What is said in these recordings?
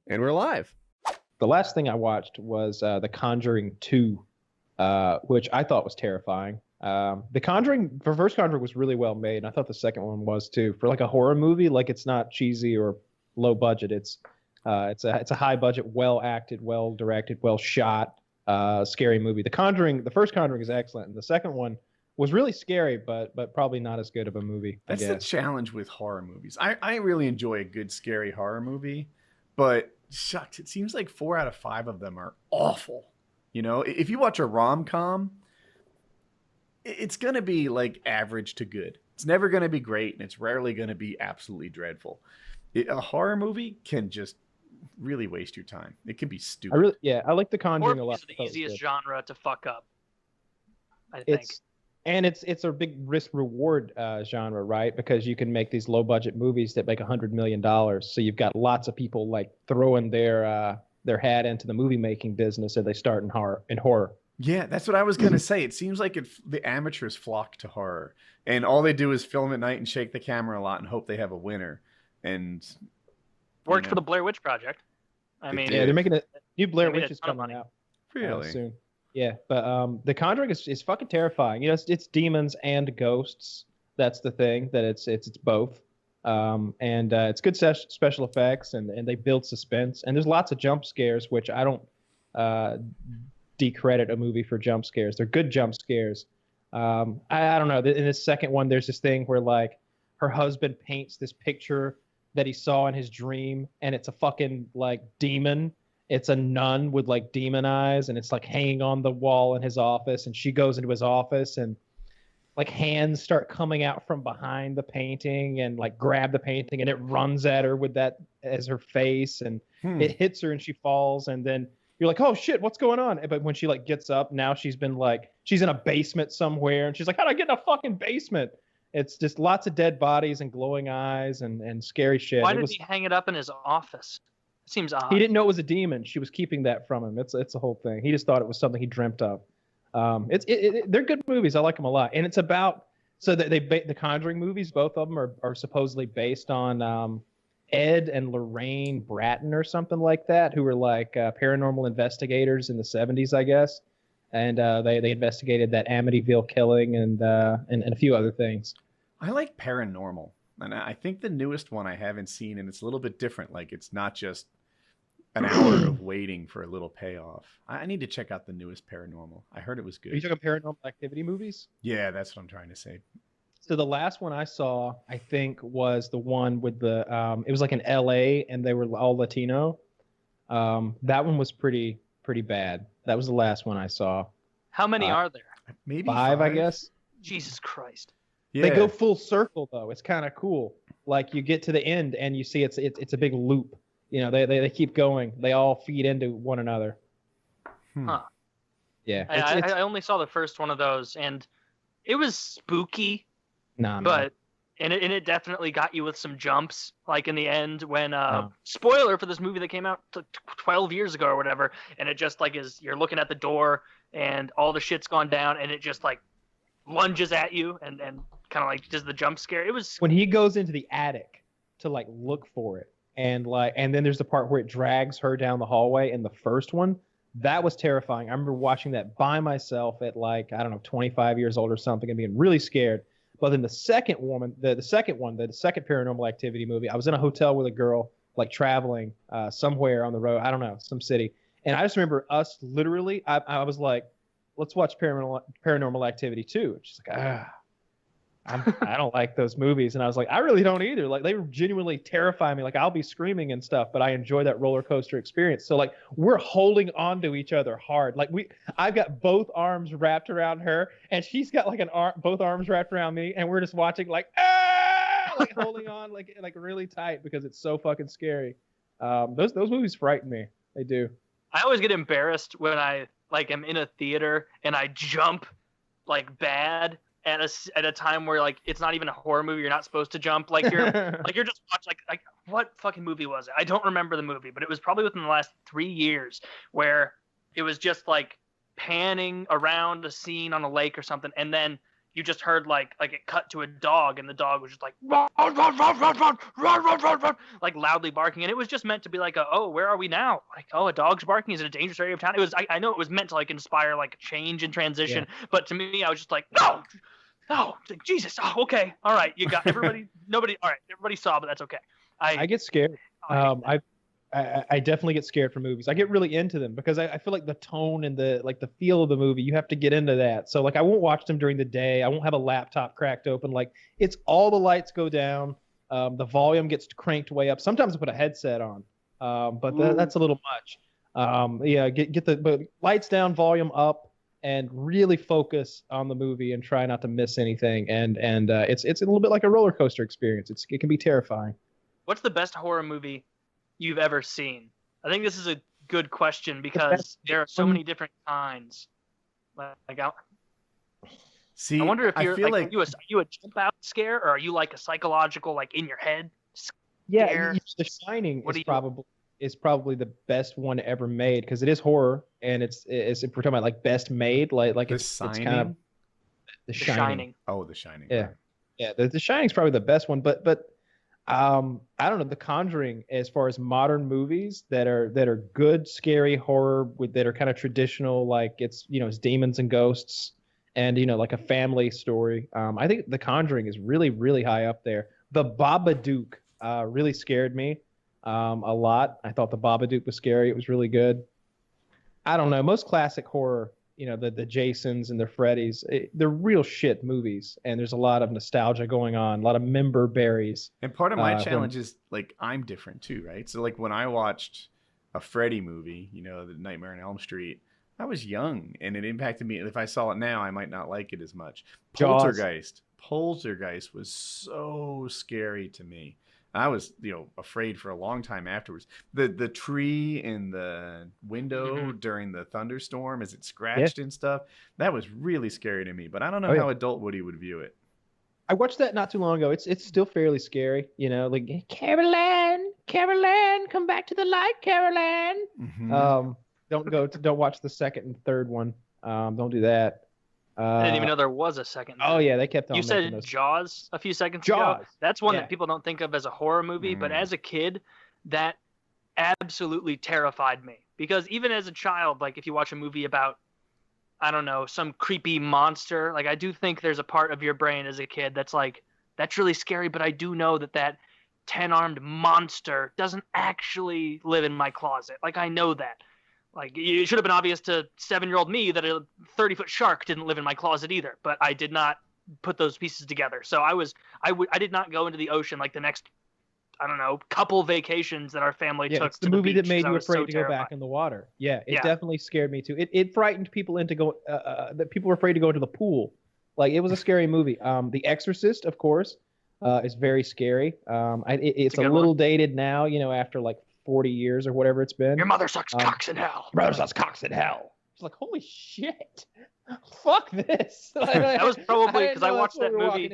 And we're live. The last thing I watched was The Conjuring 2, which I thought was terrifying. The first Conjuring was really well made, and I thought the second one was too. For like a horror movie, like it's not cheesy or low budget. It's a high budget, well acted, well directed, well shot, scary movie. The first Conjuring is excellent, and the second one was really scary, but probably not as good of a movie. That's the challenge with horror movies. I really enjoy a good scary horror movie, but shucks, it seems like 4 out of 5 of them are awful. You know, if you watch a rom-com, it's going to be like average to good. It's never going to be great, and it's rarely going to be absolutely dreadful. A horror movie can just really waste your time. It can be stupid. I like The Conjuring a lot. It's the easiest genre to fuck up, I think. It's a big risk reward genre, right? Because you can make these low budget movies that make $100 million. So you've got lots of people like throwing their hat into the movie making business, and they start in horror. Yeah, that's what I was gonna say. It seems like the amateurs flock to horror, and all they do is film at night and shake the camera a lot and hope they have a winner. And worked for the Blair Witch Project. I mean, yeah, they're making a new Blair Witch is coming out really soon. Yeah, but The Conjuring is fucking terrifying. You know, it's demons and ghosts. That's the thing, that it's both. And it's good special effects, and they build suspense. And there's lots of jump scares, which I don't decredit a movie for jump scares. They're good jump scares. I don't know. In the second one, there's this thing where like her husband paints this picture that he saw in his dream, and it's a fucking like demon. It's a nun with like demon eyes, and it's like hanging on the wall in his office, and she goes into his office, and like hands start coming out from behind the painting and like grab the painting, and it runs at her with that as her face, and it hits her and she falls, and then you're like, oh shit, what's going on? But when she like gets up, now she's in a basement somewhere, and she's like, how'd I get in a fucking basement? It's just lots of dead bodies and glowing eyes and scary shit. Why did he hang it up in his office? It seems odd. He didn't know it was a demon. She was keeping that from him. It's a whole thing. He just thought it was something he dreamt of. They're good movies. I like them a lot. And it's about, so that the Conjuring movies, both of them are supposedly based on Ed and Lorraine Bratton or something like that, who were like paranormal investigators in the 70s, I guess. And they investigated that Amityville killing and a few other things. I like Paranormal. And I think the newest one I haven't seen, and it's a little bit different. Like, it's not just an hour of waiting for a little payoff. I need to check out the newest Paranormal. I heard it was good. Are you talking Paranormal Activity movies? Yeah, that's what I'm trying to say. So the last one I saw, I think, was the one with the it was like in LA, and they were all Latino. That one was pretty bad. That was the last one I saw. How many are there? Maybe five, I guess. Jesus Christ. Yeah. They go full circle though. It's kind of cool. Like you get to the end and you see it's a big loop. You know, they keep going. They all feed into one another. Huh. Yeah. I only saw the first one of those, and it was spooky. Nah, but it definitely got you with some jumps. Like in the end when spoiler for this movie that came out 12 years ago or whatever, and it just like you're looking at the door and all the shit's gone down, and it just like lunges at you and kind of like does the jump scare. It was when he goes into the attic to like look for it, and then there's the part where it drags her down the hallway in the first one. That was terrifying. I remember watching that by myself at like, I don't know, 25 years old or something, and being really scared. But then the second second Paranormal Activity movie, I was in a hotel with a girl, like traveling somewhere on the road, I don't know, some city. And I just remember us literally, I was like, let's watch Paranormal Activity 2. And she's like, I don't like those movies. And I was like, I really don't either. Like, they genuinely terrify me. Like, I'll be screaming and stuff, but I enjoy that roller coaster experience. So like, we're holding on to each other hard. Like I've got both arms wrapped around her, and she's got like both arms wrapped around me, and we're just watching like, like holding on like really tight because it's so fucking scary. Those movies frighten me. They do. I always get embarrassed when I like am in a theater and I jump like bad at a time where like it's not even a horror movie. You're not supposed to jump. Like you're you're just watching like what fucking movie was it? I don't remember the movie, but it was probably within the last 3 years where it was just like panning around a scene on a lake or something, and then you just heard like it cut to a dog, and the dog was just like run, run, run, run, run, run, run, run, run, run, like loudly barking, and it was just meant to be like oh, where are we now? Like, oh, a dog's barking is in a dangerous area of town. It was I know it was meant to like inspire like change and transition, but to me I was just like no, like, Jesus, oh, okay, all right, you got everybody, nobody, all right, everybody saw, but that's okay. I get scared. I definitely get scared from movies. I get really into them because I feel like the tone and the feel of the movie, you have to get into that. So like I won't watch them during the day. I won't have a laptop cracked open. Like it's all the lights go down. The volume gets cranked way up. Sometimes I put a headset on, but that's a little much. Get the lights down, volume up, and really focus on the movie and try not to miss anything. And it's a little bit like a roller coaster experience. It can be terrifying. What's the best horror movie you've ever seen? I think this is a good question because there are so many different kinds. I wonder if you're like, are you a jump out scare, or are you like a psychological, like in your head scare? Yeah, The Shining is probably the best one ever made because it is horror, and it's if we're talking about like best made, like it's kind of The Shining. Oh, The Shining. Yeah, yeah. The Shining's probably the best one, but I don't know, The Conjuring, as far as modern movies that are good, scary horror that are kind of traditional, like it's demons and ghosts and like a family story. I think The Conjuring is really, really high up there. The Babadook really scared me a lot. I thought The Babadook was scary. It was really good. I don't know, most classic horror, the Jasons and the Freddys, they're real shit movies, and there's a lot of nostalgia going on, a lot of member berries. And part of my challenge is like I'm different too, right? So like when I watched a Freddy movie, the Nightmare on Elm Street, I was young and it impacted me. If I saw it now, I might not like it as much. Poltergeist was so scary to me. I was, afraid for a long time afterwards. The tree in the window during the thunderstorm as it scratched and stuff, that was really scary to me. But I don't know how adult Woody would view it. I watched that not too long ago. It's still fairly scary, like Caroline, come back to the light, Caroline. Mm-hmm. Don't watch the second and third one. Don't do that. I didn't even know there was a second. Oh yeah, they kept on. You said Jaws a few seconds ago. That's one that people don't think of as a horror movie, but as a kid, that absolutely terrified me. Because even as a child, like if you watch a movie about, I don't know, some creepy monster, like I do think there's a part of your brain as a kid that's like, that's really scary, but I do know that 10-armed monster doesn't actually live in my closet. Like I know that. Like, it should have been obvious to 7-year-old me that a 30-foot shark didn't live in my closet either, but I did not put those pieces together. So I did not go into the ocean like the next, I don't know, couple vacations that our family took. It's the movie that made you afraid to go back in the water. Yeah, it definitely scared me too. It frightened people into going. That people were afraid to go into the pool. Like it was a scary movie. The Exorcist, of course, is very scary. It's a little dated now. After like 40 years or whatever it's been. Your mother sucks cocks in hell. Your mother sucks cocks in hell. It's like, holy shit. Fuck this. That was probably because I watched that movie.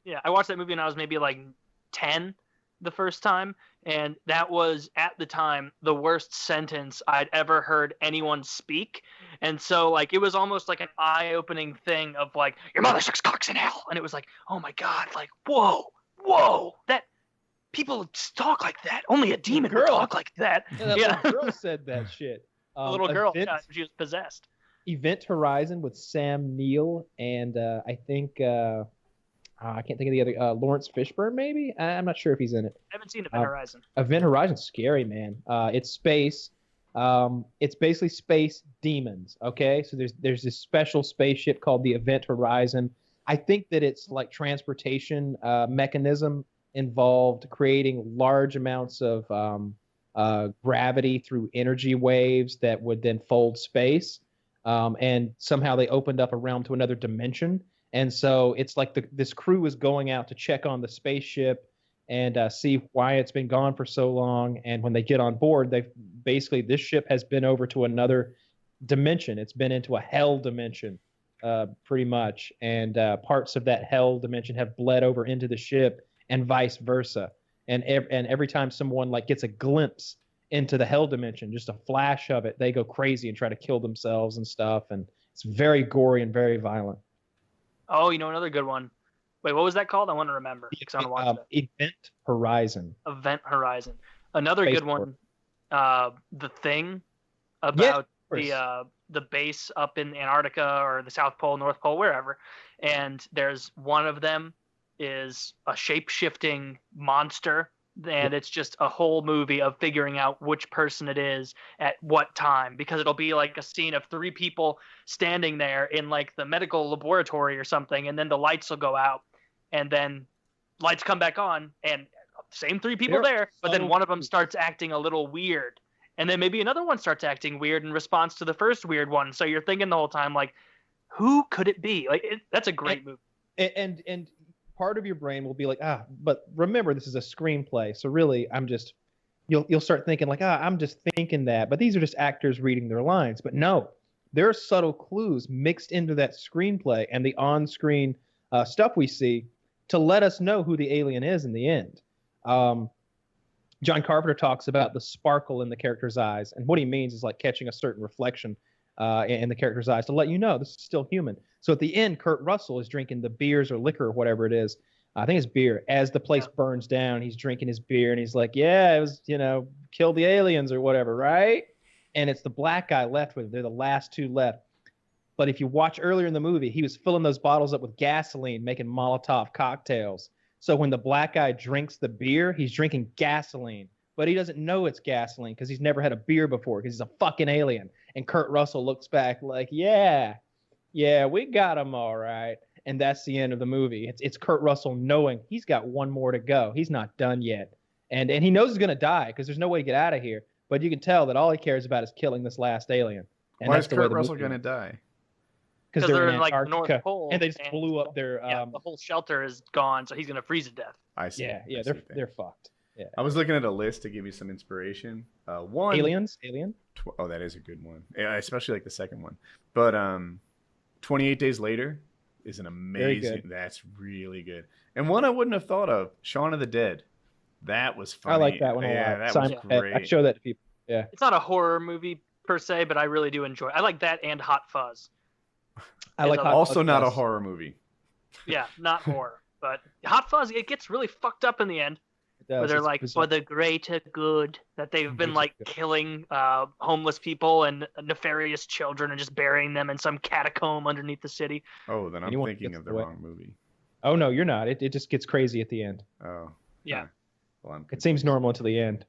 Yeah, I watched that movie when I was maybe like 10 the first time, and that was at the time the worst sentence I'd ever heard anyone speak. And so like it was almost like an eye-opening thing of like, your mother sucks cocks in hell. And it was like, oh my God, like whoa, that people talk like that. Only a demon would talk like that. Yeah, little girl said that shit. The little girl, she was possessed. Event Horizon with Sam Neill and I think I can't think of the other Lawrence Fishburne maybe. I'm not sure if he's in it. I haven't seen Event Horizon. Event Horizon's scary, man. It's space. It's basically space demons. Okay, so there's this special spaceship called the Event Horizon. I think that it's like transportation mechanism involved creating large amounts of gravity through energy waves that would then fold space. And somehow they opened up a realm to another dimension. And so it's like this crew is going out to check on the spaceship and see why it's been gone for so long. And when they get on board, this ship has been over to another dimension. It's been into a hell dimension, pretty much. And parts of that hell dimension have bled over into the ship, and vice versa. And every time someone like gets a glimpse into the hell dimension, just a flash of it, they go crazy and try to kill themselves and stuff. And it's very gory and very violent. Oh, another good one. Wait, what was that called? I want to remember because I want to watch that. Event Horizon. Event Horizon. Another Space good one. The Thing, Yeah, about the base up in Antarctica or the South Pole, North Pole, wherever. And there's one of them is a shape-shifting monster, and it's just a whole movie of figuring out which person it is at what time, because it'll be like a scene of 3 people standing there in like the medical laboratory or something, and then the lights will go out, and then lights come back on, and same 3 people there, but then one of them starts acting a little weird, and then maybe another one starts acting weird in response to the first weird one. So you're thinking the whole time, like, who could it be? Like, that's a great movie. And part of your brain will be like, but remember, this is a screenplay, so really you'll start thinking like, I'm just thinking that, but these are just actors reading their lines. But no, there are subtle clues mixed into that screenplay and the on-screen stuff we see to let us know who the alien is in the end. John Carpenter talks about the sparkle in the character's eyes, and what he means is like catching a certain reflection in the character's eyes to let you know this is still human. So at the end, Kurt Russell is drinking the beers or liquor or whatever it is. I think it's beer. As the place burns down, he's drinking his beer and he's like, yeah, it was, kill the aliens or whatever, right? And it's the black guy left with it. They're the last 2 left. But if you watch earlier in the movie, he was filling those bottles up with gasoline, making Molotov cocktails. So when the black guy drinks the beer, he's drinking gasoline. But he doesn't know it's gasoline because he's never had a beer before because he's a fucking alien. And Kurt Russell looks back like, yeah, we got him all right. And that's the end of the movie. It's Kurt Russell knowing he's got one more to go. He's not done yet. And he knows he's going to die because there's no way to get out of here. But you can tell that all he cares about is killing this last alien. And why is Kurt Russell going to die? Because they're in like the Antarctica, North Pole, and they just blew up their... the whole shelter is gone, so he's going to freeze to death. I see. Yeah, they're fucked. Yeah. I was looking at a list to give you some inspiration. Alien? That is a good one. Yeah, especially like the second one. But 28 Days Later is an amazing. That's really good. And one I wouldn't have thought of, Shaun of the Dead. That was funny. I like that one a lot. Yeah, that was great. I show that to people. Yeah. It's not a horror movie per se, but I really do enjoy it. I like that and Hot Fuzz. I like Hot also Fuzz. Not a horror movie. Yeah, not horror. But Hot Fuzz, it gets really fucked up in the end. Where they're like, for the greater good, that they've been like killing homeless people and nefarious children and just burying them in some catacomb underneath the city. Oh, then I'm thinking of the wrong movie. Oh, no, you're not. It just gets crazy at the end. Oh. Yeah. Well, it seems normal until the end.